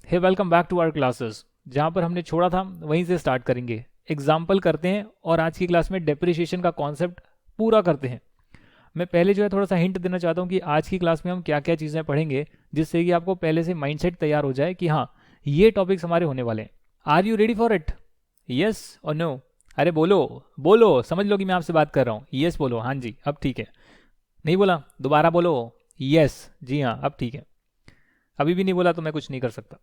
Hey welcome back to our classes. जहाँ पर हमने छोड़ा था वहीं से स्टार्ट करेंगे। एग्जाम्पल करते हैं और आज की क्लास में डेप्रिसिएशन का कॉन्सेप्ट पूरा करते हैं। मैं पहले जो है थोड़ा सा हिंट देना चाहता हूँ कि आज की क्लास में हम क्या क्या चीज़ें पढ़ेंगे, जिससे कि आपको पहले से माइंडसेट तैयार हो जाए कि हाँ, ये टॉपिक्स हमारे होने वाले हैं। Are you ready for it? Yes और नो? अरे बोलो बोलो, समझ लो कि मैं आपसे बात कर रहा हूँ। यस बोलो, हाँ जी, अब ठीक है। नहीं बोला? दोबारा बोलो। यस, जी हाँ, अब ठीक है। अभी भी नहीं बोला तो मैं कुछ नहीं कर सकता।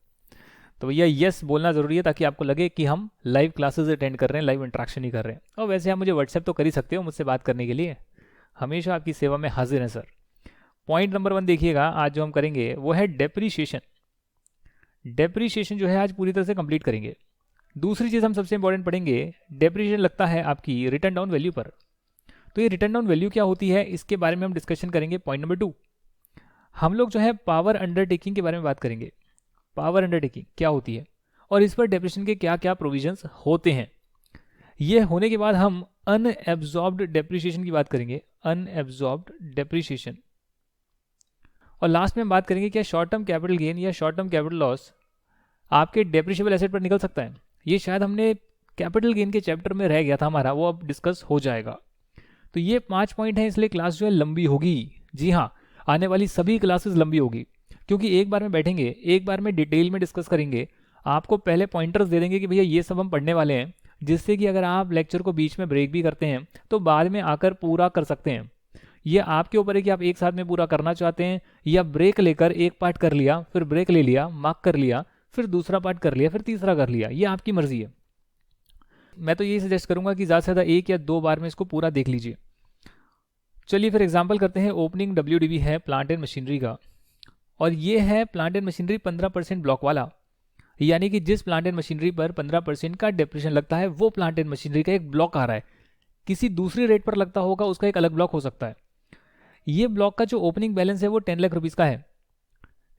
तो भैया यस बोलना ज़रूरी है ताकि आपको लगे कि हम लाइव क्लासेस अटेंड कर रहे हैं, लाइव इंट्रैक्शन ही कर रहे हैं। और वैसे आप मुझे व्हाट्सएप तो कर ही सकते हो मुझसे बात करने के लिए। हमेशा आपकी सेवा में हाजिर है सर। पॉइंट नंबर 1 देखिएगा, आज जो हम करेंगे वो है डेप्रीशिएशन। डेप्रीशिएशन जो है आज पूरी तरह से कंप्लीट करेंगे। दूसरी चीज़ हम सबसे इंपॉर्टेंट पढ़ेंगे, डेप्रीशिएशन लगता है आपकी रिटर्न डाउन वैल्यू पर। तो ये रिटर्न डाउन वैल्यू क्या होती है, इसके बारे में हम डिस्कशन करेंगे। पॉइंट नंबर 2, हम लोग जो है पावर अंडरटेकिंग के बारे में बात करेंगे। पावर अंडरटेकिंग क्या होती है और इस पर डेप्रिसिएशन के क्या क्या प्रोविजंस होते हैं। ये होने के बाद हम अनएब्जॉर्ब्ड डेप्रिसिएशन की बात करेंगे, अनएब्जॉर्ब्ड डेप्रिसिएशन। और लास्ट में हम बात करेंगे क्या शॉर्ट टर्म कैपिटल गेन या शॉर्ट टर्म कैपिटल लॉस आपके डेप्रिशिएबल एसेट पर निकल सकता है। ये शायद हमने कैपिटल गेन के चैप्टर में रह गया था हमारा, वो अब डिस्कस हो जाएगा। तो ये 5 पॉइंट हैं, इसलिए क्लास जो है लंबी होगी। जी हाँ, आने वाली सभी क्लासेस लंबी होगी क्योंकि एक बार में बैठेंगे, एक बार में डिटेल में डिस्कस करेंगे। आपको पहले पॉइंटर्स दे देंगे कि भैया ये सब हम पढ़ने वाले हैं, जिससे कि अगर आप लेक्चर को बीच में ब्रेक भी करते हैं तो बाद में आकर पूरा कर सकते हैं। ये आपके ऊपर है कि आप एक साथ में पूरा करना चाहते हैं या ब्रेक लेकर एक पार्ट कर लिया, फिर ब्रेक ले लिया, मार्क कर लिया, फिर दूसरा पार्ट कर लिया, फिर तीसरा कर लिया। ये आपकी मर्जी है। मैं तो यही सजेस्ट करूंगा कि ज़्यादा से ज़्यादा 1 या 2 बार में इसको पूरा देख लीजिए। चलिए फिर एग्जाम्पल करते हैं। ओपनिंग WDV है प्लांट एंड मशीनरी का, और ये है प्लांट एंड मशीनरी 15% ब्लॉक वाला। यानी कि जिस प्लांट एंड मशीनरी पर 15% का डेप्रिसिएशन लगता है वो प्लांट एंड मशीनरी का एक ब्लॉक आ रहा है। किसी दूसरी रेट पर लगता होगा उसका एक अलग ब्लॉक हो सकता है। ये ब्लॉक का जो ओपनिंग बैलेंस है वो 10 लाख रुपीज़ का है।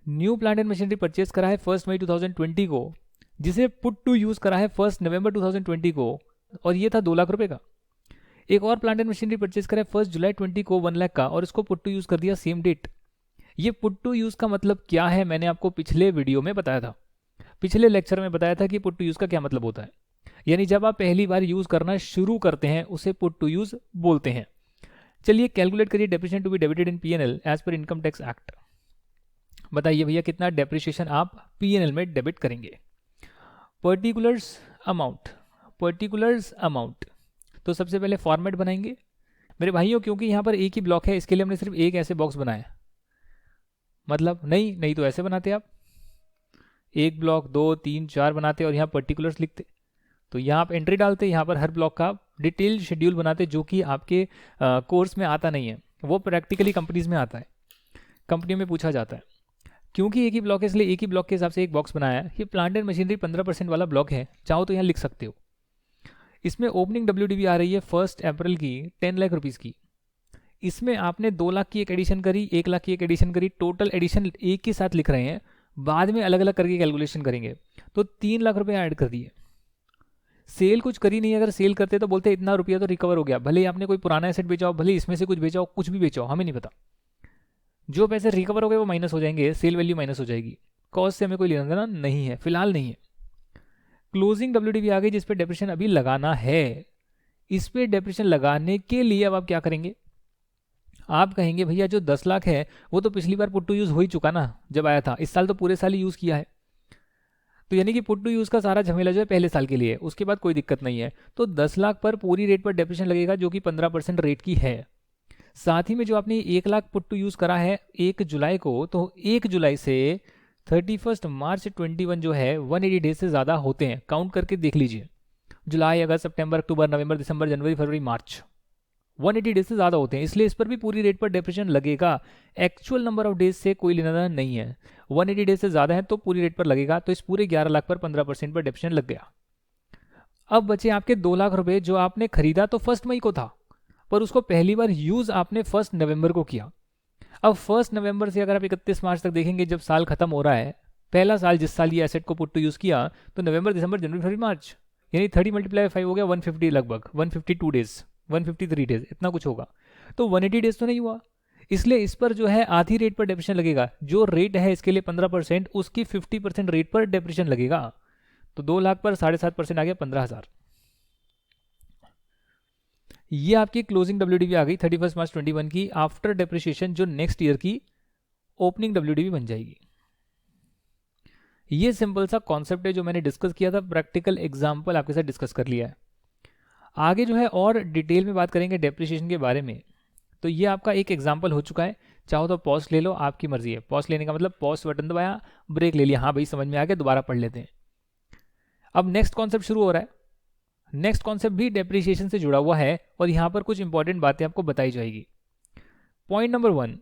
New plant and machinery purchase करा है 1 मई 2020 को, जिसे पुट टू यूज़ करा है 1 नवंबर 2020 को, और ये था 2 लाख रुपए का। एक और प्लांट एंड मशीनरी परचेज करा है 1 जुलाई 20 को 1 लाख का, और इसको पुट टू यूज़ कर दिया सेम डेट। ये पुट टू यूज़ का मतलब क्या है, मैंने आपको पिछले वीडियो में बताया था, पिछले लेक्चर में बताया था कि पुट टू यूज़ का क्या मतलब होता है। यानी जब आप पहली बार यूज़ करना शुरू करते हैं उसे पुट टू यूज़ बोलते हैं। चलिए कैलकुलेट करिए depreciation to be debited in PNL as per income tax act. बताइए भैया कितना डेप्रिसिएशन आप पीएनएल में डेबिट करेंगे। Particulars amount, particulars amount. तो सबसे पहले फॉर्मेट बनाएंगे मेरे भाइयों, क्योंकि यहाँ पर एक ही ब्लॉक है इसके लिए हमने सिर्फ एक ऐसे बॉक्स बनाया। मतलब नहीं तो ऐसे बनाते आप, एक ब्लॉक 2 3 4 बनाते और यहाँ पर्टिकुलर्स लिखते। तो यहाँ आप एंट्री डालते, यहाँ पर हर ब्लॉक का डिटेल शेड्यूल बनाते, जो कि आपके कोर्स में आता नहीं है, वो प्रैक्टिकली कंपनीज में आता है, कंपनी में पूछा जाता है। क्योंकि एक ही ब्लॉक है इसलिए एक ही ब्लॉक के हिसाब से एक बॉक्स बनाया। ये प्लांट एंड मशीनरी 15% वाला ब्लॉक है, चाहो तो यहाँ लिख सकते हो। इसमें ओपनिंग WDV आ रही है 1 अप्रैल की 10 लाख रुपीज़ की। इसमें आपने 2 लाख की एक एडिशन करी, 1 लाख की एक एडिशन करी, टोटल एडिशन एक ही साथ लिख रहे हैं, बाद में अलग अलग करके कैलकुलेशन करेंगे। तो 3 लाख रुपए ऐड कर दिए। सेल कुछ करी नहीं, अगर सेल करते तो बोलते इतना रुपया तो रिकवर हो गया। भले ही आपने कोई पुराना एसेट बेचाओ, भले इसमें से कुछ बेचाओ, कुछ भी बेचाओ, हमें नहीं पता। जो पैसे रिकवर हो गए वो माइनस हो जाएंगे, सेल वैल्यू माइनस हो जाएगी। कॉस्ट से हमें कोई लेना देना नहीं है, फिलहाल नहीं है। क्लोजिंग WDV आ गई जिस पे डेप्रिसिएशन अभी लगाना है। इस पे डेप्रिसिएशन लगाने के लिए अब आप क्या करेंगे, आप कहेंगे भैया जो 10 लाख है वो तो पिछली बार पुट टू यूज़ हो ही चुका ना, जब आया था। इस साल तो पूरे साल ही यूज़ किया है, तो यानी कि पुट टू यूज़ का सारा झमेला जो है पहले साल के लिए है, उसके बाद कोई दिक्कत नहीं है। तो 10 लाख पर पूरी रेट पर डेप्रिसिएशन लगेगा जो कि 15% रेट की है। साथ ही में जो आपने 1 लाख पुट टू यूज़ करा है 1 जुलाई को, तो 1 जुलाई से 31 मार्च 21 जो है 180 डेज से ज़्यादा होते हैं। काउंट करके देख लीजिए, जुलाई, अगस्त, सितंबर, अक्टूबर, नवंबर, दिसंबर, जनवरी, फरवरी, मार्च, 180 डेज से ज़्यादा होते हैं, इसलिए इस पर भी पूरी रेट पर डेप्रिसिएशन लगेगा। एक्चुअल नंबर ऑफ डेज से कोई लेना देना नहीं है। 180 डेज से ज़्यादा है तो पूरी रेट पर लगेगा। तो इस पूरे 11 लाख पर 15% पर डेप्रिसिएशन लग गया। अब बचे आपके 2 लाख रुपए, जो आपने खरीदा तो 1 मई को था, पर उसको पहली बार यूज़ आपने 1 नवंबर को किया। अब 1 नवंबर से अगर आप 31 मार्च तक देखेंगे, जब साल खत्म हो रहा है, पहला साल जिस साल ये एसेट को पुट टू यूज़ किया, तो नवंबर, दिसंबर, जनवरी, फरवरी, मार्च, यानी 30 × 5 हो गया 150, लगभग 152 डेज, 153 डेज, इतना कुछ होगा। तो 180 डेज तो नहीं हुआ, इसलिए इस पर जो है आधी रेट पर डेप्रिसिएशन लगेगा। जो रेट है इसके लिए 15%, उसकी 50% रेट पर डेप्रिसिएशन लगेगा। तो 2 लाख पर 7.5% आ गया 15,000। ये आपकी क्लोजिंग WDV आ गई 31 मार्च 21 की आफ्टर डेप्रिसिएशन, जो नेक्स्ट ईयर की ओपनिंग WDV बन जाएगी। ये सिंपल सा कॉन्सेप्ट है जो मैंने डिस्कस किया था, प्रैक्टिकल एग्जाम्पल आपके साथ डिस्कस कर लिया है। आगे जो है और डिटेल में बात करेंगे डेप्रिसिएशन के बारे में। तो ये आपका एक एग्जाम्पल हो चुका है, चाहो तो पॉज ले लो, आपकी मर्जी है। पॉज लेने का मतलब पॉज बटन दबाया, ब्रेक ले लिया, हाँ भाई समझ में आ गया, दोबारा पढ़ लेते हैं। अब नेक्स्ट कॉन्सेप्ट शुरू हो रहा है। नेक्स्ट कॉन्सेप्ट भी डेप्रिसिएशन से जुड़ा हुआ है और यहाँ पर कुछ इंपॉर्टेंट बातें आपको बताई जाएगी। पॉइंट नंबर 1,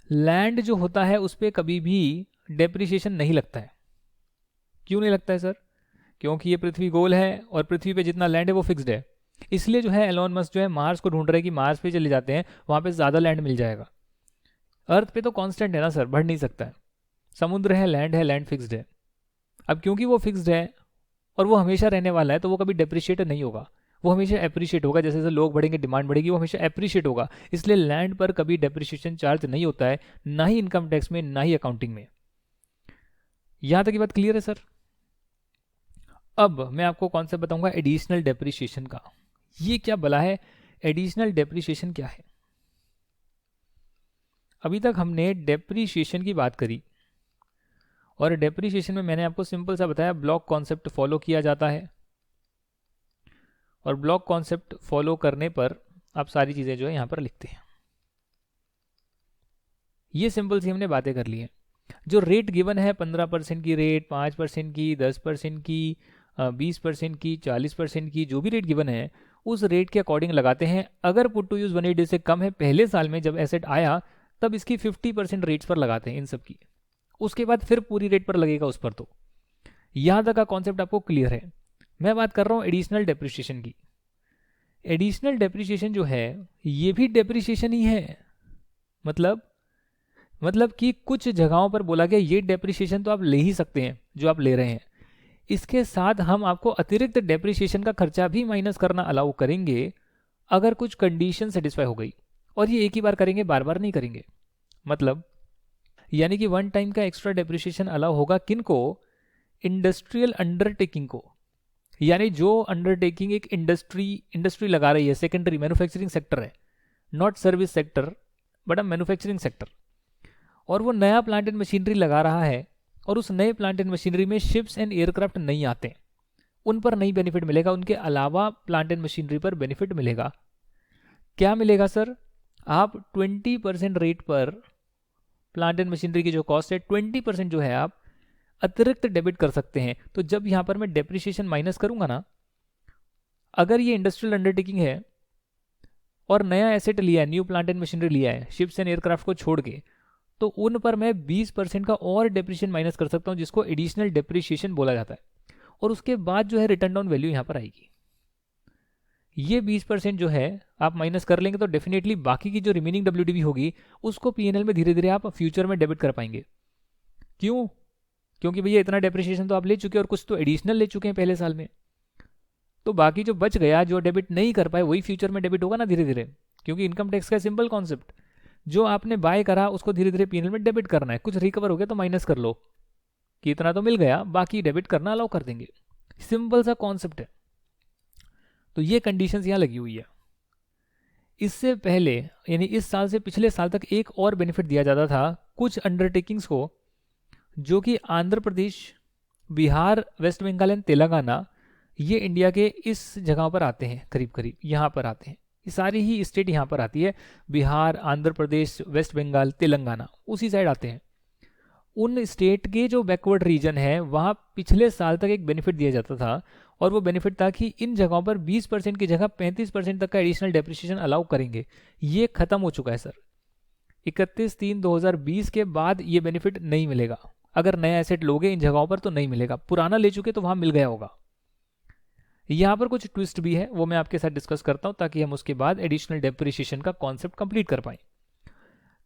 लैंड जो होता है उस पर कभी भी डेप्रिसिएशन नहीं लगता है। क्यों नहीं लगता है सर? क्योंकि ये पृथ्वी गोल है और पृथ्वी पे जितना लैंड है वो फिक्स्ड है। इसलिए जो है एलोन मस्क जो है मार्स को ढूंढ रहे हैं कि मार्स पे चले जाते हैं, वहाँ पे ज़्यादा लैंड मिल जाएगा। अर्थ पे तो कांस्टेंट है ना सर, बढ़ नहीं सकता है। समुद्र है, लैंड फिक्स्ड है। अब क्योंकि वो फिक्स्ड है और वो हमेशा रहने वाला है, तो वो कभी डेप्रिशिएट नहीं होगा, वो हमेशा एप्रिशिएट होगा। जैसे जैसे लोग बढ़ेंगे, डिमांड बढ़ेगी, वो हमेशा एप्रिशिएट होगा। इसलिए लैंड पर कभी डेप्रिशिएशन चार्ज नहीं होता है, ना ही इनकम टैक्स में, ना ही अकाउंटिंग में। यहां तक की बात क्लियर है सर? अब मैं आपको कॉन्सेप्ट बताऊंगा एडिशनल डेप्रिसिएशन का। ये क्या बला है? एडिशनल डेप्रिसिएशन क्या है? अभी तक हमने डेप्रिसिएशन की बात करी और डेप्रिसिएशन में मैंने आपको सिंपल सा बताया, ब्लॉक कॉन्सेप्ट फॉलो किया जाता है और ब्लॉक कॉन्सेप्ट फॉलो करने पर आप सारी चीज़ें जो है यहाँ पर लिखते हैं। ये सिंपल सी हमने बातें कर ली हैं। जो रेट गिवन है 15% की रेट, 5% की, 10% की, 20% की, 40% की, जो भी रेट गिवन है उस रेट के अकॉर्डिंग लगाते हैं। अगर पुट टू यूज 180 डेज से कम है पहले साल में जब एसेट आया, तब इसकी 50% रेट्स पर लगाते हैं इन सब की। उसके बाद फिर पूरी रेट पर लगेगा उस पर। तो यहां तक का कॉन्सेप्ट आपको क्लियर है। मैं बात कर रहा हूं एडिशनल डेप्रिसिएशन की। एडिशनल डेप्रिसिएशन जो है ये भी डेप्रिसिएशन ही है। मतलब कि कुछ जगहों पर बोला गया ये डेप्रिसिएशन तो आप ले ही सकते हैं जो आप ले रहे हैं, इसके साथ हम आपको अतिरिक्त डेप्रिसिएशन का खर्चा भी माइनस करना अलाउ करेंगे अगर कुछ कंडीशन सेटिस्फाई हो गई। और ये एक ही बार करेंगे, बार बार नहीं करेंगे। मतलब यानी कि 1 टाइम का एक्स्ट्रा डेप्रिसिएशन अलाउ होगा किनको? इंडस्ट्रियल अंडरटेकिंग को। यानी जो अंडरटेकिंग एक इंडस्ट्री लगा रही है, सेकेंडरी मैन्युफैक्चरिंग सेक्टर है, not service sector but a manufacturing sector, और वो नया प्लांट एंड मशीनरी लगा रहा है और उस नए प्लांट एंड मशीनरी में शिप्स एंड एयरक्राफ्ट नहीं आते, उन पर नहीं बेनिफिट मिलेगा, उनके अलावा प्लांट एंड मशीनरी पर बेनिफिट मिलेगा। क्या मिलेगा सर? आप 20% रेट पर प्लांट एंड मशीनरी की जो कॉस्ट है 20% जो है आप अतिरिक्त डेबिट कर सकते हैं। तो जब यहां पर मैं डेप्रिसिएशन माइनस करूंगा ना, अगर ये इंडस्ट्रियल अंडरटेकिंग है और नया एसेट लिया है, न्यू प्लांट एंड मशीनरी लिया है शिप्स एंड एयरक्राफ्ट को छोड़ के, तो उन पर मैं 20% का और डेप्रिसिएशन माइनस कर सकता हूं, जिसको एडिशनल डेप्रिसिएशन बोला जाता है। और उसके बाद जो है रिटर्न डाउन वैल्यू यहां पर आएगी। ये 20% जो है आप माइनस कर लेंगे तो डेफिनेटली बाकी की जो रिमेनिंग WDV होगी उसको P&L में धीरे धीरे आप फ्यूचर में डेबिट कर पाएंगे। क्यों? क्योंकि भैया इतना डेप्रिसिएशन तो आप ले चुके हैं और कुछ तो एडिशनल ले चुके हैं पहले साल में, तो बाकी जो बच गया, जो डेबिट नहीं कर पाए, वही फ्यूचर में डेबिट होगा ना धीरे धीरे। क्योंकि इनकम टैक्स का सिंपल कॉन्सेप्ट, जो आपने बाय करा उसको धीरे धीरे P&L में डेबिट करना है। कुछ रिकवर हो गया तो माइनस कर लो कि इतना तो मिल गया, बाकी डेबिट करना अलाउ कर देंगे। सिंपल सा कॉन्सेप्ट है। तो ये कंडीशंस यहाँ लगी हुई है। इससे पहले यानी इस साल से पिछले साल तक एक और बेनिफिट दिया जाता था कुछ अंडरटेकिंग्स को, जो कि आंध्र प्रदेश, बिहार, वेस्ट बंगाल एंड तेलंगाना, ये इंडिया के इस जगह पर आते हैं, करीब करीब यहाँ पर आते हैं। ये सारी ही स्टेट यहाँ पर आती है, बिहार, आंध्र प्रदेश, वेस्ट बंगाल, तेलंगाना उसी साइड आते हैं। उन स्टेट के जो बैकवर्ड रीजन है वहाँ पिछले साल तक एक बेनिफिट दिया जाता था, और वो बेनिफिट था कि इन जगहों पर 20% की जगह 35% तक का एडिशनल डेप्रिसिएशन अलाउ करेंगे। ये खत्म हो चुका है सर। 31/3/2020 के बाद ये बेनिफिट नहीं मिलेगा। अगर नया एसेट लोगे इन जगहों पर तो नहीं मिलेगा, पुराना ले चुके तो वहाँ मिल गया होगा। यहाँ पर कुछ ट्विस्ट भी है, वो मैं आपके साथ डिस्कस करता हूँ ताकि हम उसके बाद एडिशनल डेप्रिसिएशन का कॉन्सेप्ट कंप्लीट कर पाएं।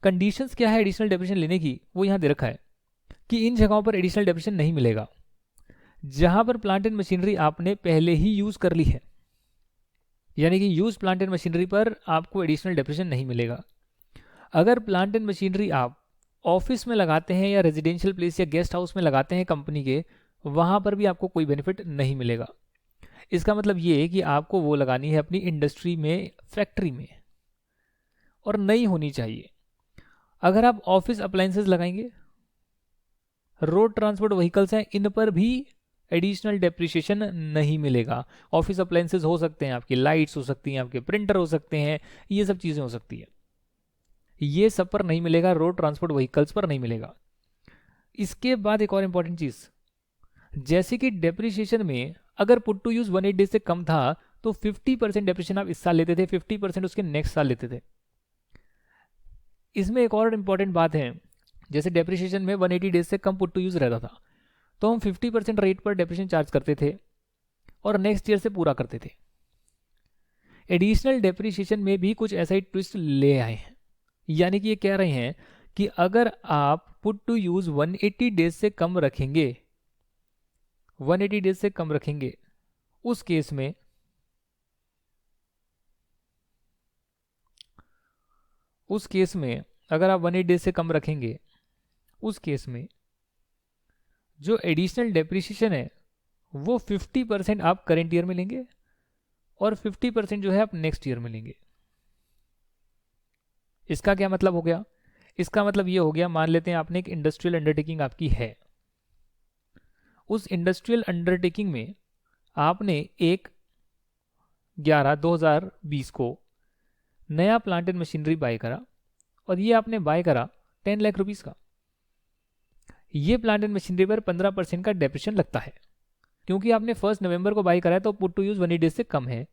कंडीशंस क्या है एडिशनल डेप्रिसिएशन लेने की, वो यहाँ दे रखा है कि इन जगहों पर एडिशनल डेप्रिसिएशन नहीं मिलेगा जहां पर प्लांट एंड मशीनरी आपने पहले ही यूज कर ली है। यानी कि यूज प्लांट एंड मशीनरी पर आपको एडिशनल डेप्रिसिएशन नहीं मिलेगा। अगर प्लांट एंड मशीनरी आप ऑफिस में लगाते हैं या रेजिडेंशियल प्लेस या गेस्ट हाउस में लगाते हैं कंपनी के, वहाँ पर भी आपको कोई बेनिफिट नहीं मिलेगा। इसका मतलब ये है कि आपको वो लगानी है अपनी इंडस्ट्री में, फैक्ट्री में, और नई होनी चाहिए। अगर आप ऑफिस अप्लायंसेस लगाएंगे, रोड ट्रांसपोर्ट व्हीकल्स हैं, इन पर भी एडिशनल डेप्रिसिएशन नहीं मिलेगा। ऑफिस अप्लायंसेस हो सकते हैं, आपकी लाइट्स हो सकती हैं, आपके प्रिंटर हो सकते हैं, ये सब चीज़ें हो सकती है, ये सब पर नहीं मिलेगा, रोड ट्रांसपोर्ट व्हीकल्स पर नहीं मिलेगा। इसके बाद एक और इंपॉर्टेंट चीज़, जैसे कि डेप्रिसिएशन में अगर पुट टू यूज 180 डेज से कम था तो 50% डेप्रिसिएशन आप इस साल लेते थे, 50% उसके नेक्स्ट साल लेते थे। इसमें एक और इंपॉर्टेंट बात है, जैसे डेप्रिसिएशन में 180 डेज से कम पुट टू यूज रहता था तो हम 50% रेट पर डेप्रिसिएशन चार्ज करते थे और नेक्स्ट ईयर से पूरा करते थे। एडिशनल डेप्रिसिएशन में भी कुछ ऐसा ही ट्विस्ट ले आए हैं, यानी कि ये कह रहे हैं कि अगर आप पुट टू यूज 180 डेज से कम रखेंगे, 180 डेज से कम रखेंगे, उस केस में अगर आप 180 डेज से कम रखेंगे, उस केस में जो एडिशनल डेप्रिसिएशन है वो 50% आप करेंट ईयर में लेंगे और 50% जो है आप नेक्स्ट ईयर में लेंगे। इसका क्या मतलब हो गया? इसका मतलब ये हो गया, मान लेते हैं आपने एक इंडस्ट्रियल अंडरटेकिंग आपकी है, उस इंडस्ट्रियल अंडरटेकिंग में आपने 1/11/2020 को नया प्लांट एंड मशीनरी बाय करा और ये आपने बाय करा 10 लाख रुपीस का। ये प्लांट एंड मशीनरी पर 15% का डेप्रिसिएशन लगता है, क्योंकि आपने 1 नवंबर को बाय करा है तो पुट टू यूज 180 डेज से कम है।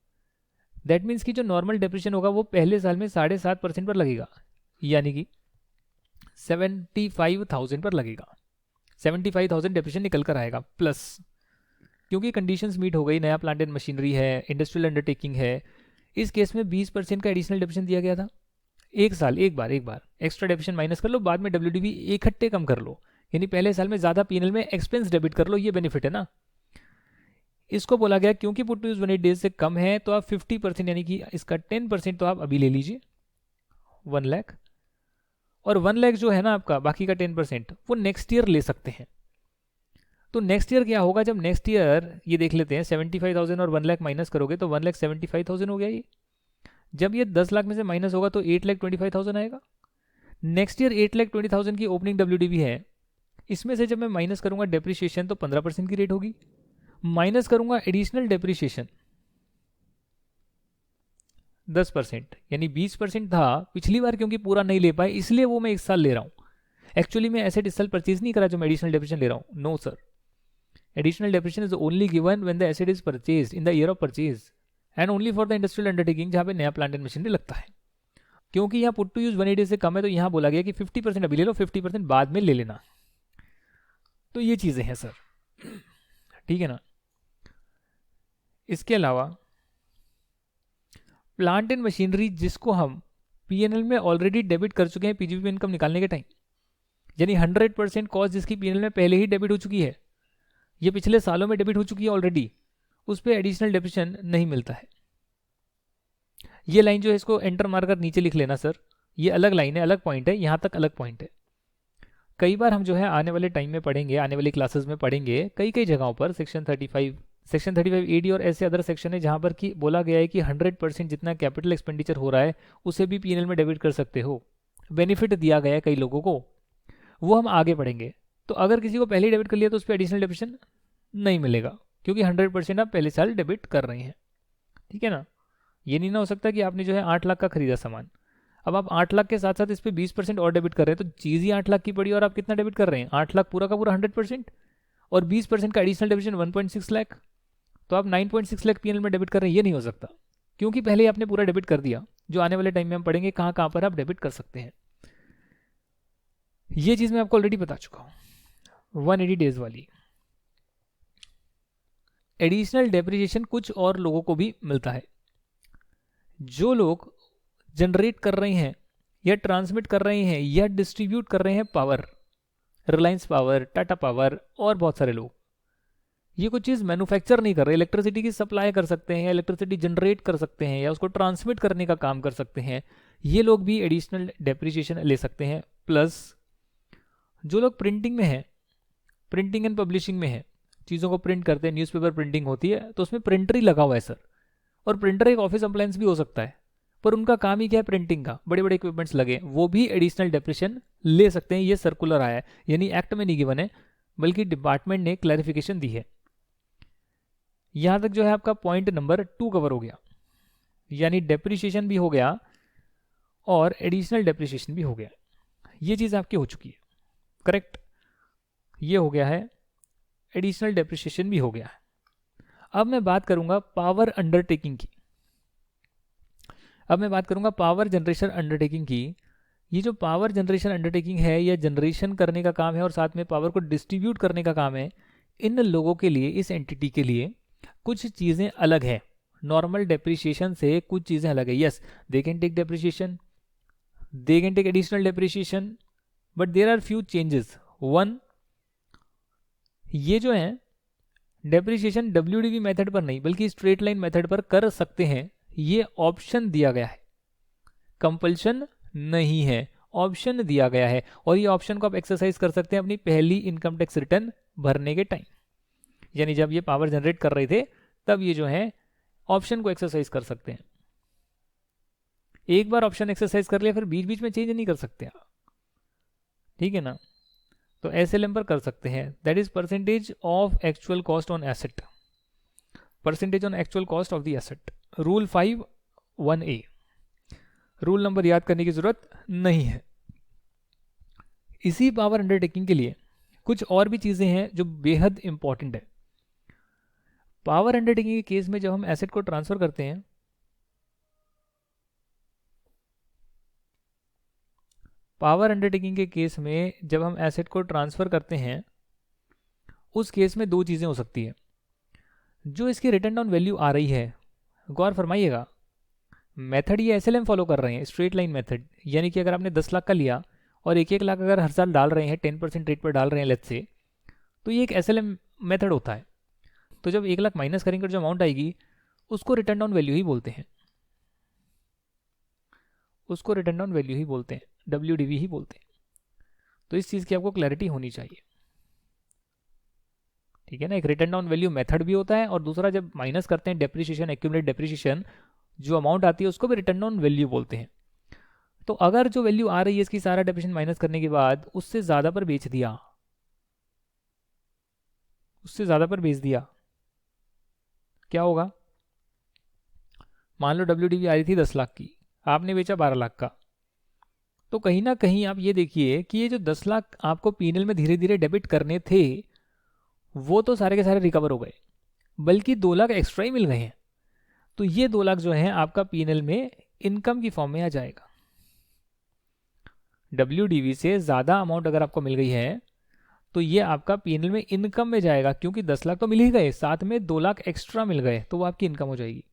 दैट मीन्स कि जो नॉर्मल डेप्रिसिएशन होगा वो पहले साल में 7.5% पर लगेगा, यानी कि 75,000 पर लगेगा। 75,000 डेप्रिसिएशन निकल कर आएगा प्लस, क्योंकि कंडीशंस मीट हो गई, नया प्लांट एंड मशीनरी है, इंडस्ट्रियल अंडरटेकिंग है। इस केस में 20% का एडिशनल डेप्रिसिएशन दिया गया था। एक साल एक बार एक्स्ट्रा डेप्रिसिएशन माइनस कर लो, बाद में WDV इकट्ठे कम कर लो, यानी पहले साल में ज़्यादा P&L में एक्सपेंस डेबिट कर लो, ये बेनिफिट है ना। इसको बोला गया क्योंकि पुट टू यूज 180 डेज से कम है तो आप 50%, यानी कि इसका 10% तो आप अभी ले लीजिए 1 लाख, और 1 लाख जो है ना आपका बाकी का 10% वो नेक्स्ट ईयर ले सकते हैं। तो नेक्स्ट ईयर क्या होगा, जब नेक्स्ट ईयर ये देख लेते हैं 75,000 और 1 लाख माइनस करोगे तो 1,75,000 हो गया ये। जब ये 10 लाख में से माइनस होगा तो 8,25,000 आएगा। नेक्स्ट ईयर 8,20,000 की ओपनिंग WDV है, इसमें से जब मैं माइनस करूंगा डेप्रिसिएशन तो 15% की रेट होगी, माइनस करूंगा एडिशनल डेप्रिसिएशन 10%, यानी 20% था पिछली बार, क्योंकि पूरा नहीं ले पाए इसलिए वो मैं 1 साल ले रहा हूं। एक्चुअली मैं एसेट इस साल परचेज नहीं करा जो मैं एडिशनल डेप्रिसिएशन ले रहा हूं। No sir, additional depreciation is only given when the asset is purchased in the year of purchase and only for the industrial undertaking जहां पे नया प्लांट एंड मशीनरी लगता है। क्योंकि यहाँ पुट टू यूज 180 से कम है तो यहाँ बोला गया कि 50% अभी ले लो, 50% बाद में ले लेना। तो ये चीजें हैं सर, ठीक है ना। इसके अलावा प्लांट एंड मशीनरी जिसको हम P&L में ऑलरेडी डेबिट कर चुके हैं PGP इनकम निकालने के टाइम, यानी 100% कॉस्ट जिसकी P&L में पहले ही डेबिट हो चुकी है, ये पिछले सालों में डेबिट हो चुकी है ऑलरेडी, उस पर एडिशनल डेप्रिसिएशन नहीं मिलता है। ये लाइन जो है इसको एंटर मारकर नीचे लिख लेना सर, ये अलग लाइन है, अलग पॉइंट है, यहाँ तक अलग पॉइंट है। कई बार हम जो है आने वाले टाइम में पढ़ेंगे, आने वाली क्लासेस में पढ़ेंगे कई जगहों पर सेक्शन 35 AD और ऐसे अदर सेक्शन है जहां पर कि बोला गया है कि 100% जितना कैपिटल एक्सपेंडिचर हो रहा है उसे भी P&L में डेबिट कर सकते हो, बेनिफिट दिया गया है कई लोगों को, वो हम आगे पढ़ेंगे। तो अगर किसी को पहले ही डेबिट कर लिया तो उस पर एडिशनल डेप्रिसिएशन नहीं मिलेगा, क्योंकि 100% आप पहले साल डेबिट कर रहे हैं, ठीक है ना। ये नहीं ना हो सकता कि आपने जो है 8 लाख का खरीदा सामान, अब आप 8 लाख के साथ साथ इस पर 20% और डेबिट कर रहे हैं तो चीज़ ही 8 लाख की पड़ी और आप कितना डेबिट कर रहे हैं, 8 लाख पूरा का पूरा 100%, और 20% का एडिशनल डेप्रिसिएशन 1.6 लाख, तो आप 9.6 लाख P&L में डेबिट कर रहे हैं। ये नहीं हो सकता, क्योंकि पहले ही आपने पूरा डेबिट कर दिया, जो आने वाले टाइम में हम पढ़ेंगे कहाँ कहाँ पर आप डेबिट कर सकते हैं। ये चीज़ मैं आपको ऑलरेडी बता चुका हूँ। 180 डेज वाली एडिशनल डेप्रिसिएशन कुछ और लोगों को भी मिलता है, जो लोग जनरेट कर रहे हैं या ट्रांसमिट कर रहे हैं या डिस्ट्रीब्यूट कर रहे हैं power, Reliance power, Tata power और बहुत सारे लोग। ये कुछ चीज़ मैन्युफैक्चर नहीं कर रहे, इलेक्ट्रिसिटी की सप्लाई कर सकते हैं, इलेक्ट्रिसिटी जनरेट कर सकते हैं या उसको ट्रांसमिट करने का काम कर सकते हैं, ये लोग भी एडिशनल डेप्रिसिएशन ले सकते हैं। प्लस जो लोग प्रिंटिंग में हैं, प्रिंटिंग एंड पब्लिशिंग में है, चीज़ों को प्रिंट करते हैं, न्यूज़पेपर प्रिंटिंग होती है तो उसमें प्रिंटर ही लगा हुआ है सर, और प्रिंटर एक ऑफिस अप्लायंस भी हो सकता है, पर उनका काम ही क्या है प्रिंटिंग का, बड़े बड़े इक्विपमेंट्स लगे, वो भी एडिशनल डेप्रिसिएशन ले सकते हैं। ये सर्कुलर आया है, यानी एक्ट में नहीं गिवन है बल्कि डिपार्टमेंट ने क्लैरिफिकेशन दी है। यहां तक जो है आपका पॉइंट नंबर 2 कवर हो गया, यानी डेप्रिसिएशन भी हो गया और एडिशनल डेप्रिसिएशन भी हो गया। ये चीज़ आपकी हो चुकी है, करेक्ट। ये हो गया है, एडिशनल डेप्रिसिएशन भी हो गया है। अब मैं बात करूंगा पावर अंडरटेकिंग की। अब मैं बात करूंगा पावर जनरेशन अंडरटेकिंग की। ये जो पावर जनरेशन अंडरटेकिंग है, यह जनरेशन करने का काम है और साथ में पावर को डिस्ट्रीब्यूट करने का काम है। इन लोगों के लिए, इस एंटिटी के लिए कुछ चीज़ें अलग है, नॉर्मल डेप्रिसिएशन से कुछ चीज़ें अलग है। Yes, they can take depreciation, they can take additional depreciation, but there are few changes. One, ये जो है डेप्रिसिएशन WDV मेथड पर नहीं बल्कि स्ट्रेट लाइन मेथड पर कर सकते हैं, ये ऑप्शन दिया गया है, कंपल्शन नहीं है, ऑप्शन दिया गया है। और ये ऑप्शन को आप एक्सरसाइज कर सकते हैं अपनी पहली इनकम टैक्स रिटर्न भरने के टाइम, यानी जब ये पावर जनरेट कर रहे थे तब ये जो है ऑप्शन को एक्सरसाइज कर सकते हैं। एक बार ऑप्शन एक्सरसाइज कर लिया फिर बीच बीच में चेंज नहीं कर सकते आप, ठीक है ना। तो SLM पर कर सकते हैं, that is percentage of actual cost on asset, percentage on actual cost of the asset. Rule 5(1)(a), rule number याद करने की जरूरत नहीं है। इसी पावर अंडरटेकिंग के लिए कुछ और भी चीजें हैं जो बेहद इंपॉर्टेंट है। पावर अंडरटेकिंग के केस में जब हम एसेट को ट्रांसफर करते हैं, पावर अंडरटेकिंग के केस में जब हम एसेट को ट्रांसफर करते हैं, उस केस में दो चीजें हो सकती है। जो इसकी रिटर्न डाउन वैल्यू आ रही है, गौर फरमाइएगा, मेथड ये SLM फॉलो कर रहे हैं, स्ट्रेट लाइन मेथड, यानी कि अगर आपने 10 लाख का लिया और 1-1 लाख अगर हर साल डाल रहे हैं, 10% रेट पर डाल रहे हैं लेट्स से, तो ये एक SLM मेथड होता है। तो जब 1 लाख माइनस करेंगे जो अमाउंट आएगी उसको रिटर्न डाउन वैल्यू ही बोलते हैं, उसको रिटर्न डाउन वैल्यू ही बोलते हैं, WDV ही बोलते हैं। तो इस चीज़ की आपको क्लैरिटी होनी चाहिए, ठीक है ना। एक रिटर्न डाउन वैल्यू मेथड भी होता है और दूसरा जब माइनस करते हैं डेप्रिसिएशन, एक्यूमुलेट डेप्रिसिएशन, जो अमाउंट आती है उसको भी रिटर्न डाउन वैल्यू बोलते हैं। तो अगर जो वैल्यू आ रही है इसकी सारा डेप्रिसिएशन माइनस करने के बाद उससे ज़्यादा पर बेच दिया, उससे ज़्यादा पर बेच दिया, क्या होगा। मान लो WDV आ रही थी 10 लाख की, आपने बेचा 12 लाख का, तो कहीं ना कहीं आप ये देखिए कि ये जो 10 लाख आपको P&L में धीरे धीरे डेबिट करने थे वो तो सारे के सारे रिकवर हो गए, बल्कि 2 लाख एक्स्ट्रा ही मिल गए हैं। तो ये 2 लाख जो है आपका P&L में इनकम की फॉर्म में आ जाएगा। WDV से ज़्यादा अमाउंट अगर आपको मिल गई है तो ये आपका P&L में इनकम में जाएगा, क्योंकि 10 लाख तो मिल ही गए, साथ में 2 लाख एक्स्ट्रा मिल गए, तो वो आपकी इनकम हो जाएगी।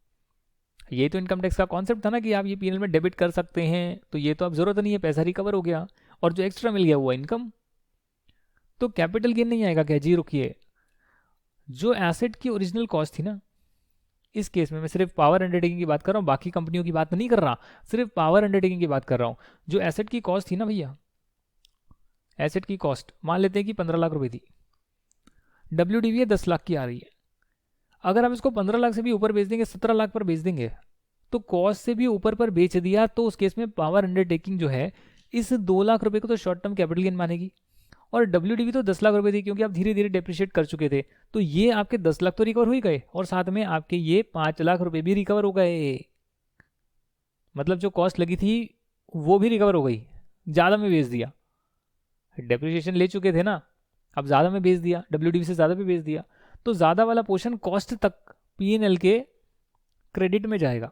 ये तो इनकम टैक्स का कॉन्सेप्ट था ना कि आप ये P&L में डेबिट कर सकते हैं, तो ये तो अब जरूरत नहीं है, पैसा रिकवर हो गया और जो एक्स्ट्रा मिल गया वो इनकम। तो कैपिटल गेन नहीं आएगा क्या जी, रुकिए, जो एसेट की ओरिजिनल कॉस्ट थी ना, इस केस में मैं सिर्फ पावर अंडरटेकिंग की बात कर रहा हूँ, बाकी कंपनियों की बात नहीं कर रहा, सिर्फ पावर अंडरटेकिंग की बात कर रहा हूँ। जो एसेट की कॉस्ट थी ना भैया, एसेट की कॉस्ट मान लेते हैं कि 15 लाख रुपए थी, WDV 10 लाख की आ रही है, अगर आप इसको 15 लाख से भी ऊपर बेच देंगे, 17 लाख पर बेच देंगे, तो कॉस्ट से भी ऊपर पर बेच दिया, तो उस केस में पावर अंडरटेकिंग जो है इस 2 लाख रुपए को तो शॉर्ट टर्म कैपिटल गेन मानेगी, और WDV तो 10 लाख रुपए थी क्योंकि आप धीरे धीरे डेप्रिशिएट कर चुके थे, तो ये आपके 10 लाख तो रिकवर हो ही गए और साथ में आपके ये 5 लाख रुपए भी रिकवर हो गए। मतलब जो कॉस्ट लगी थी वो भी रिकवर हो गई, ज़्यादा में बेच दिया, डेप्रिसिएशन ले चुके थे ना, अब ज़्यादा में बेच दिया, WDV से ज़्यादा भी बेच दिया, तो ज़्यादा वाला पोर्शन कॉस्ट तक P&L के क्रेडिट में जाएगा,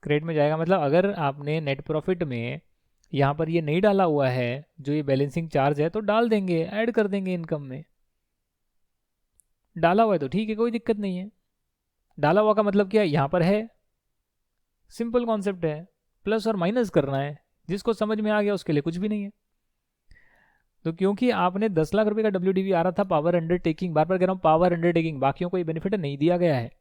क्रेडिट में जाएगा। मतलब अगर आपने नेट प्रॉफिट में यहाँ पर ये नहीं डाला हुआ है, जो ये बैलेंसिंग चार्ज है, तो डाल देंगे, ऐड कर देंगे इनकम में। डाला हुआ है तो ठीक है, कोई दिक्कत नहीं है। डाला हुआ का मतलब क्या है, यहाँ पर है, सिंपल कॉन्सेप्ट है, प्लस और माइनस करना है, जिसको समझ में आ गया उसके लिए कुछ भी नहीं है। तो क्योंकि आपने 10 लाख रुपए का WDV आ रहा था पावर अंडरटेकिंग, बार बार कह रहा हूँ पावर अंडरटेकिंग, बाकियों को ये बेनिफिट नहीं दिया गया है,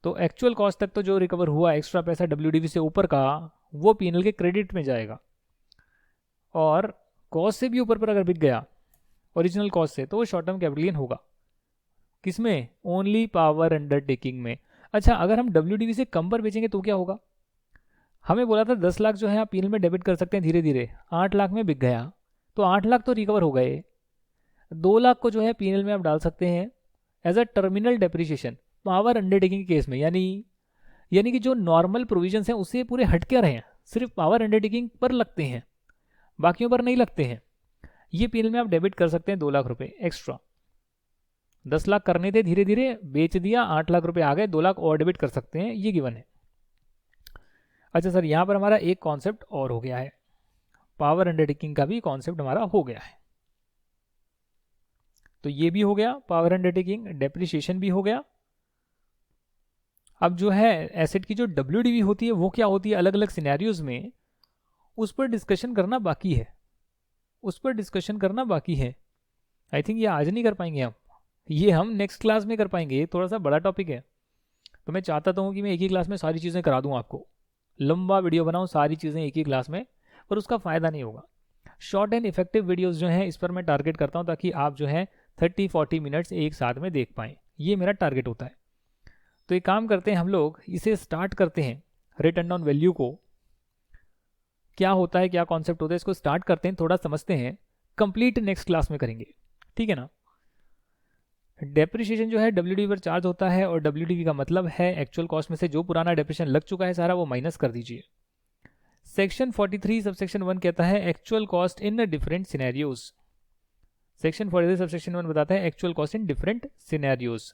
तो एक्चुअल कॉस्ट तक तो जो रिकवर हुआ एक्स्ट्रा पैसा डब्ल्यूडीवी से ऊपर का वो पीएनएल के क्रेडिट में जाएगा, और कॉस्ट से भी ऊपर पर अगर बिक गया ओरिजिनल कॉस्ट से तो वो शॉर्ट टर्म कैपिटल गेन होगा। किसमें? ओनली पावर अंडरटेकिंग में। अच्छा, अगर हम डब्ल्यूडीवी से कम पर बेचेंगे तो क्या होगा? हमें बोला था 10 लाख जो है आप पीएनएल में डेबिट कर सकते हैं धीरे धीरे, 8 लाख में बिक गया तो 8 लाख तो रिकवर हो गए, 2 लाख को जो है पीएनएल में आप डाल सकते हैं as a terminal depreciation power undertaking के केस में। यानी कि जो नॉर्मल प्रोविजन हैं उससे पूरे हटके रहे हैं, सिर्फ पावर अंडरटेकिंग पर लगते हैं, बाकियों पर नहीं लगते हैं। ये पीएनएल में आप डेबिट कर सकते हैं 2 लाख रुपए एक्स्ट्रा। 10 लाख करने थे, धीरे धीरे बेच दिया, 8 लाख रुपए आ गए, 2 लाख और डेबिट कर सकते हैं, ये गिवन है। अच्छा सर, यहाँ पर हमारा एक कॉन्सेप्ट और हो गया है, पावर अंडरटेकिंग का भी कॉन्सेप्ट हमारा हो गया है। तो ये भी हो गया पावर अंडरटेकिंग, डेप्रिसिएशन भी हो गया। अब जो है एसेट की जो डब्ल्यूडीवी होती है वो क्या होती है अलग अलग सिनेरियोज में, उस पर डिस्कशन करना बाकी है, आई थिंक ये आज नहीं कर पाएंगे हम, ये हम नेक्स्ट क्लास में कर पाएंगे, ये थोड़ा सा बड़ा टॉपिक है। तो मैं चाहता तो हूँ कि मैं एक ही क्लास में सारी चीज़ें करा दूँ आपको, लंबा वीडियो बनाऊँ सारी चीज़ें एक ही क्लास में, पर उसका फ़ायदा नहीं होगा। शॉर्ट एंड इफेक्टिव वीडियोस जो हैं इस पर मैं टारगेट करता हूँ ताकि आप जो है 30-40 मिनट्स एक साथ में देख पाएँ, ये मेरा टारगेट होता है। तो एक काम करते हैं हम लोग, इसे स्टार्ट करते हैं, रिटर्न ऑन वैल्यू को क्या होता है, क्या कॉन्सेप्ट होता है, इसको स्टार्ट करते हैं, थोड़ा समझते हैं, कंप्लीट नेक्स्ट क्लास में करेंगे, ठीक है ना। डेप्रिसिएशन जो है डब्ल्यूडीवी पर चार्ज होता है, और डब्ल्यूडीवी का मतलब है एक्चुअल कॉस्ट में से जो पुराना डेप्रिसिएशन लग चुका है सारा वो माइनस कर दीजिए। सेक्शन 43 सबसेक्शन 1 कहता है actual cost in different scenarios. Section 43 subsection 1 बताता है actual cost in different scenarios.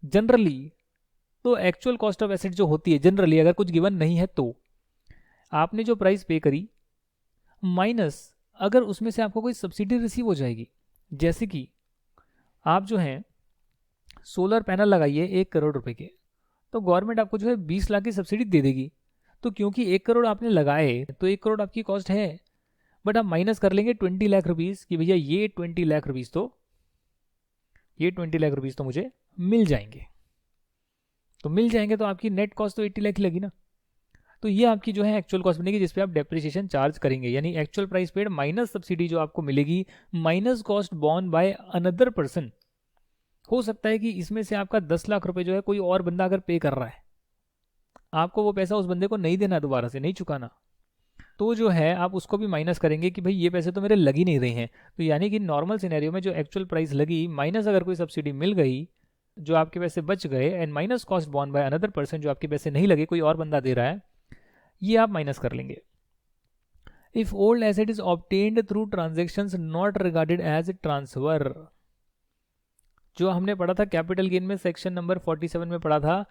Generally तो एक्चुअल कॉस्ट ऑफ एसेट जो होती है, जनरली अगर कुछ गिवन नहीं है तो आपने जो प्राइस पे करी माइनस अगर उसमें से आपको कोई सब्सिडी रिसीव हो जाएगी, जैसे कि आप जो हैं सोलर पैनल लगाइए 1 करोड़ रुपए के, तो गवर्नमेंट आपको जो है 20 लाख की सब्सिडी दे देगी। तो क्योंकि 1 करोड़ आपने लगाए तो 1 करोड़ आपकी कॉस्ट है, बट आप माइनस कर लेंगे 20 लाख रुपीज़ कि भैया ये 20 लाख रुपीज़ तो मुझे मिल जाएंगे। तो मिल जाएंगे तो आपकी नेट कॉस्ट तो 80 लाख लगी ना। तो ये आपकी जो है एक्चुअल कॉस्ट बनेगी जिसपे आप डेप्रिसिएशन चार्ज करेंगे, यानी actual price paid minus subsidy जो आपको मिलेगी minus cost born by another person. हो सकता है कि इसमें से आपका 10 लाख रुपए जो है कोई और बंदा अगर पे कर रहा है, आपको वो पैसा उस बंदे को नहीं देना, दोबारा से नहीं चुकाना, तो जो है आप उसको भी माइनस करेंगे कि भाई ये पैसे तो मेरे लग ही नहीं रहे हैं। तो यानी कि नॉर्मल सिनेरियो में जो एक्चुअल प्राइस लगी माइनस अगर कोई सब्सिडी मिल गई, जो आपके पैसे बच गए, and minus cost born by another person जो आपके पैसे नहीं लगे, कोई और बंदा दे रहा है, ये आप माइनस कर लेंगे। If old asset is obtained through transactions not regarded as transfer, जो हमने पढ़ा था कैपिटल गेन में सेक्शन नंबर 47 में पढ़ा था,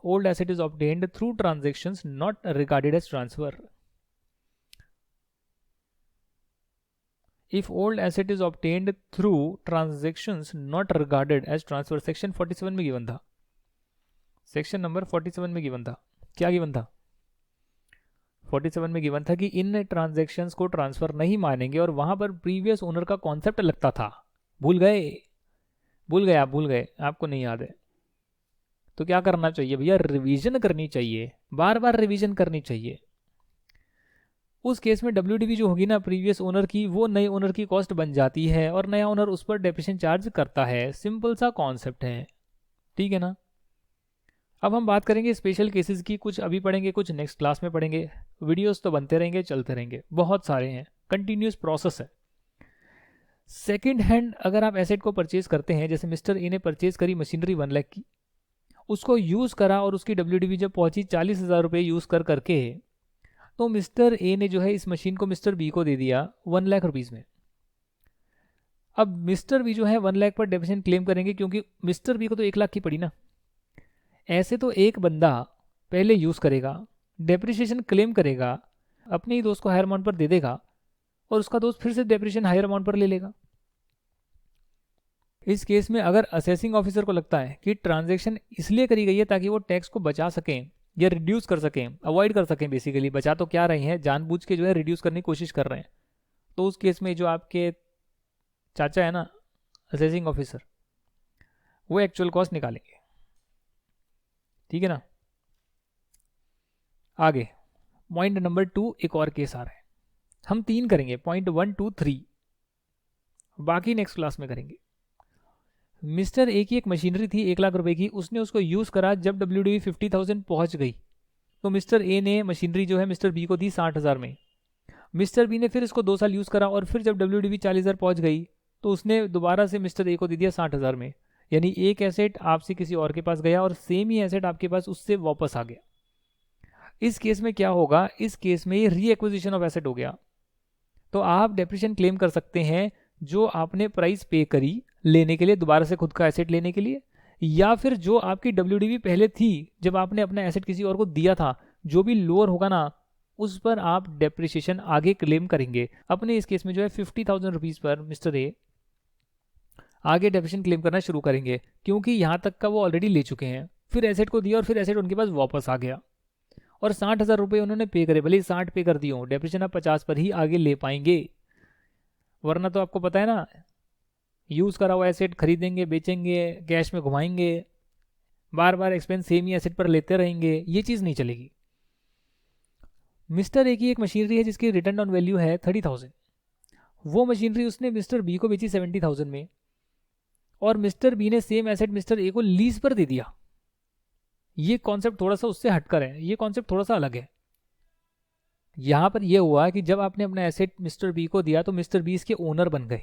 old asset is obtained through transactions not regarded as transfer. If old asset is obtained through transactions not regarded as transfer, section 47 में given था, सेक्शन नंबर 47 में गिवन था, क्या गिवन था? 47 में गिवन था कि इन ट्रांजैक्शंस को ट्रांसफर नहीं मानेंगे, और वहां पर प्रीवियस ओनर का कॉन्सेप्ट लगता था। भूल गए, आपको नहीं याद है तो क्या करना चाहिए भैया? रिवीजन करनी चाहिए, बार बार रिवीजन करनी चाहिए। उस केस में डब्ल्यूडीवी जो होगी ना प्रीवियस ओनर की, वो नए ओनर की कॉस्ट बन जाती है और नया ओनर उस पर डेप्रिसिएशन चार्ज करता है। सिंपल सा कॉन्सेप्ट है, ठीक है ना। अब हम बात करेंगे स्पेशल केसेस की, कुछ अभी पढ़ेंगे, कुछ नेक्स्ट क्लास में पढ़ेंगे। वीडियोस तो बनते रहेंगे, चलते रहेंगे, बहुत सारे हैं, कंटिन्यूस प्रोसेस है। सेकेंड हैंड अगर आप एसेट को परचेज करते हैं, जैसे मिस्टर ए ने परचेज करी मशीनरी 1 लाख की, उसको यूज़ करा और उसकी डब्ल्यूडीवी जब पहुंची 40,000 रुपये यूज़ करके, तो मिस्टर ए ने जो है इस मशीन को मिस्टर बी को दे दिया 1 लाख रुपीज़ में। अब मिस्टर बी जो है 1 लाख पर डेप्रिसिएशन क्लेम करेंगे, क्योंकि मिस्टर बी को तो 1 लाख की पड़ी ना। ऐसे तो एक बंदा पहले यूज़ करेगा, डेप्रिसिएशन क्लेम करेगा, अपने ही दोस्त को हायर अमाउंट पर दे देगा, और उसका दोस्त फिर से डेप्रिसिएशन हायर अमाउंट पर ले लेगा। इस केस में अगर असेसिंग ऑफिसर को लगता है कि ट्रांजैक्शन इसलिए करी गई है ताकि वो टैक्स को बचा सकें या रिड्यूस कर सकें, अवॉइड कर सकें, बेसिकली बचा तो क्या रहे हैं, जानबूझ के जो है रिड्यूस करने की कोशिश कर रहे हैं, तो उस केस में जो आपके चाचा है ना असेसिंग ऑफिसर, वो एक्चुअल कॉस्ट निकालेंगे। ठीक है ना। आगे पॉइंट नंबर 2 एक और केस आ रहा है, हम 3 करेंगे, पॉइंट 1 2 3, बाकी नेक्स्ट क्लास में करेंगे। मिस्टर ए की एक मशीनरी थी 1 लाख रुपए की, उसने उसको यूज करा, जब WDV 50,000 पहुंच गई तो मिस्टर ए ने मशीनरी जो है मिस्टर बी को दी 60,000 में। मिस्टर बी ने फिर इसको 2 साल यूज करा और फिर जब WDV 40,000 पहुंच गई तो उसने दोबारा से मिस्टर ए को दे दिया 60,000 में। यानी एक एसेट आपसे किसी और के पास गया और सेम ही एसेट आपके पास उससे वापस आ गया। इस केस में क्या होगा, इस केस में ये रीएक्विजिशन ऑफ एसेट हो गया। तो आप डेप्रिसिएशन क्लेम कर सकते हैं जो आपने प्राइस पे करी लेने के लिए, दोबारा से खुद का एसेट लेने के लिए, या फिर जो आपकी WDV पहले थी जब आपने अपना एसेट किसी और को दिया था, जो भी लोअर होगा ना उस पर आप डेप्रिसिएशन आगे क्लेम करेंगे। अपने इस केस में जो है 50,000 रुपीज पर मिस्टर ए आगे डेप्रिसिएशन क्लेम करना शुरू करेंगे, क्योंकि यहाँ तक का वो ऑलरेडी ले चुके हैं, फिर एसेट को दिया और फिर एसेट उनके पास वापस आ गया और 60,000 रुपये उन्होंने पे करे, भले 60 पे कर दिए हो, डेप्रिसिएशन आप 50 पर ही आगे ले पाएंगे। वरना तो आपको पता है ना, यूज करा हुआ एसेट खरीदेंगे, बेचेंगे, कैश में घुमाएंगे, बार बार एक्सपेंस सेम ही एसेट पर लेते रहेंगे, ये चीज नहीं चलेगी। मिस्टर ए की एक मशीनरी है जिसकी रिटर्न ऑन वैल्यू है 30,000, वो मशीनरी उसने मिस्टर बी को बेची 70,000 में और मिस्टर बी ने सेम एसेट मिस्टर ए को लीज पर दे दिया। ये कॉन्सेप्ट थोड़ा सा उससे हटकर है, ये कॉन्सेप्ट थोड़ा सा अलग है। यहां पर यह हुआ कि जब आपने अपना एसेट मिस्टर बी को दिया तो मिस्टर बी इसके ओनर बन गए,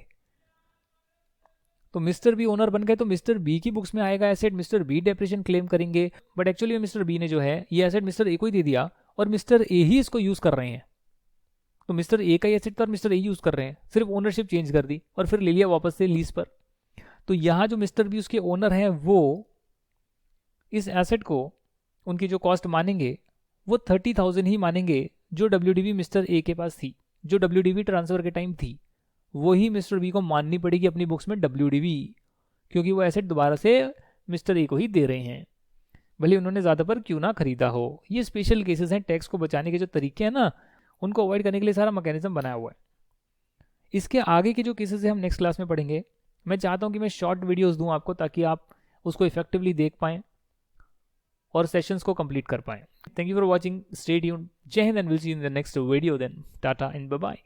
तो मिस्टर बी ओनर बन गए तो मिस्टर बी की बुक्स में आएगा asset, mister B depreciation claim करेंगे। बट एक्चुअली मिस्टर बी ने जो है ये एसेट मिस्टर ए को ही दे दिया और मिस्टर ए ही इसको यूज कर रहे हैं, तो मिस्टर ए का ही एसेट था और मिस्टर ए यूज कर रहे हैं, सिर्फ ओनरशिप चेंज कर दी और फिर ले लिया वापस से लीज पर। तो यहां जो मिस्टर बी उसके ओनर हैं वो इस एसेट को उनकी जो कॉस्ट मानेंगे वो 30,000 ही मानेंगे जो WDV मिस्टर ए के पास थी, जो WDV ट्रांसफर के टाइम थी वही मिस्टर बी को माननी पड़ेगी अपनी बुक्स में WDV, क्योंकि वो एसेट दोबारा से मिस्टर ए को ही दे रहे हैं, भले उन्होंने ज़्यादा पर क्यों ना खरीदा हो। ये स्पेशल केसेस हैं, टैक्स को बचाने के जो तरीके हैं ना उनको अवॉइड करने के लिए सारा मैकेनिज्म बनाया हुआ है। इसके आगे के जो केसेस हैं हम नेक्स्ट क्लास में पढ़ेंगे। मैं चाहता हूँ कि मैं शॉर्ट वीडियोज़ दूँ आपको ताकि आप उसको इफेक्टिवली देख पाएँ और सेशंस को कंप्लीट कर पाएँ। Thank you for watching, stay tuned, जय हिंद and will see you in the next video then, tata and bye bye.